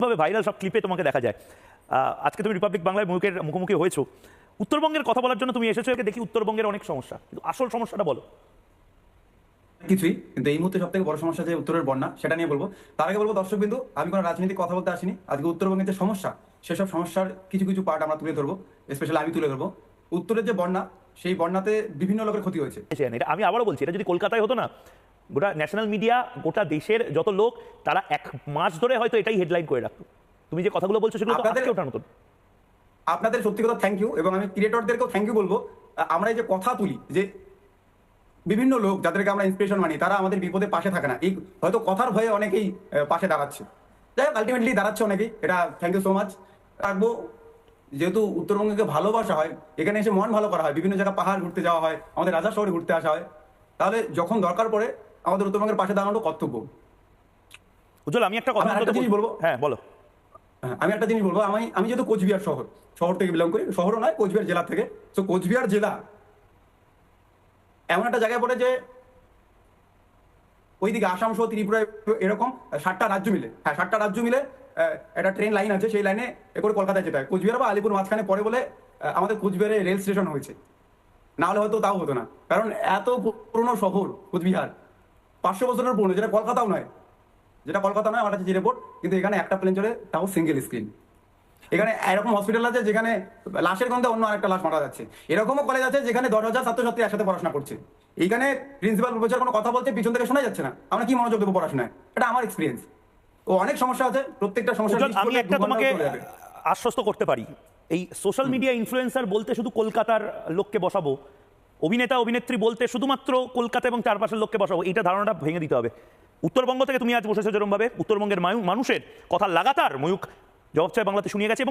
ভাবে ভাইরাল সব ক্লিপে তোমাকে দেখা যায়। আজকে তুমি রিপাবলিক বাংলায় ময়ূকের মুখোমুখি হয়েছো, উত্তরবঙ্গের কথা বলার জন্য তুমি এসেছো। দেখি উত্তরবঙ্গের অনেক সমস্যা, কিন্তু আসল সমস্যাটা বলো। কিছুই, কিন্তু এই মুহূর্তে সব থেকে বড় সমস্যা যে উত্তরের বন্যা, সেটা নিয়ে বলবো। তার আগে বলবো দর্শক বিন্দু, আমি কোনো রাজনৈতিক কথা বলতে আসিনি। আজকে উত্তরবঙ্গের যে সমস্যা, সেসব সমস্যার কিছু কিছু পার্ট আমরা তুলে ধরবো, স্পেশালি আমি তুলে ধরবো। উত্তরের যে বন্যা, সেই বন্যাতে বিভিন্ন লোকের ক্ষতি হয়েছে। এটা আমি আবারও বলছি, এটা যদি কলকাতায় হতো না, গোটা ন্যাশনাল মিডিয়া, গোটা দেশের যত লোক, তারা এক মাস ধরে হয়তো এটাই হেডলাইন করে রাখতো। তুমি যে কথাগুলো বলছো সেগুলো তো আজকে ওঠানো হতো। আপনাদের সত্যি কথা থ্যাংক ইউ, এবং আমি ক্রিয়েটরদেরকেও থ্যাংক ইউ বলবো। আমরা এই যে কথা তুলি, যে বিভিন্ন লোক যাদেরকে আমরা ইন্সপিরেশন মানি, তারা আমাদের বিপদে পাশে থাকে না। এই হয়তো কথার ভয়ে অনেকেই পাশে দাঁড়াচ্ছে, যাই হোক আলটিমেটলি দাঁড়াচ্ছে অনেকেই, এটা থ্যাংক ইউ সো মাচ রাখবো। যেহেতু উত্তরবঙ্গকে ভালোবাসা হয়, এখানে এসে মন ভালো করা হয়, বিভিন্ন জায়গায় পাহাড় ঘুরতে যাওয়া হয়, আমাদের রাজা শহরে ঘুরতে আসা হয়, তাহলে যখন দরকার পড়ে আমাদের উত্তরবঙ্গের পাশে দাঁড়ানো কর্তব্য। উজ্জ্বল, আমি একটা কথা জিনিস বলবো। হ্যাঁ বলো। আমি একটা জিনিস বলবো, আমি যেহেতু কোচবিহার শহর থেকে বিলং করি, শহরও নয়, কোচবিহার জেলা থেকে। তো কোচবিহার জেলা এমন একটা জায়গায় পড়ে যে ওইদিকে আসাম সহ ত্রিপুরা, এরকম 7টা রাজ্য মিলে, 7টা রাজ্য মিলে একটা ট্রেন লাইন আছে। সেই লাইনে করে কলকাতায় যেতে হয়। কোচবিহার বা আলিপুর মাঝখানে পড়ে বলে আমাদের কোচবিহারে রেল স্টেশন হয়েছে, না হলে হয়তো তাও হতো না। কারণ এত পুরনো শহর কোচবিহার, 500 বছরের পুরনো, যেটা কলকাতাও নয়, আমার কাছে যে রিপোর্ট। কিন্তু এখানে একটা প্লেন চলে, তাও সিঙ্গেল স্ক্রিন। এখানে এরকম হসপিটাল আছে যেখানে লাশের গন্ধে অন্য আরেকটা লাশ মারা যাচ্ছে। এরকমও কলেজ আছে যেখানে 10,000 ছাত্রছাত্রী একসাথে পড়াশোনা করছে। এইখানে প্রিন্সিপাল প্রফেসর কোনো কথা বলছে, পিছন থেকে শোনা যাচ্ছে না। আমরা কি মনোযোগ দেবো পড়াশোনায়? এটা আমার এক্সপিরিয়েন্স। ও অনেক সমস্যা আছে, প্রত্যেকটা সমস্যা আমি একটা তোমাকে আশ্বস্ত করতে পারি, এই সোশ্যাল মিডিয়া ইনফ্লুয়েন্সার বলতে শুধু কলকাতার লোককে বসাবো, অভিনেতা অভিনেত্রী বলতে শুধুমাত্র কলকাতা এবং চারপাশের লোককে বসাবো, এইটা ধারণাটা ভেঙে দিতে হবে। উত্তরবঙ্গ থেকে তুমি আজ বসেছো যেরকম ভাবে, উত্তরবঙ্গের মানুষের কথা লাগাতার ময়ূক জবাব চায় বাংলাতে শুনিয়ে গেছে।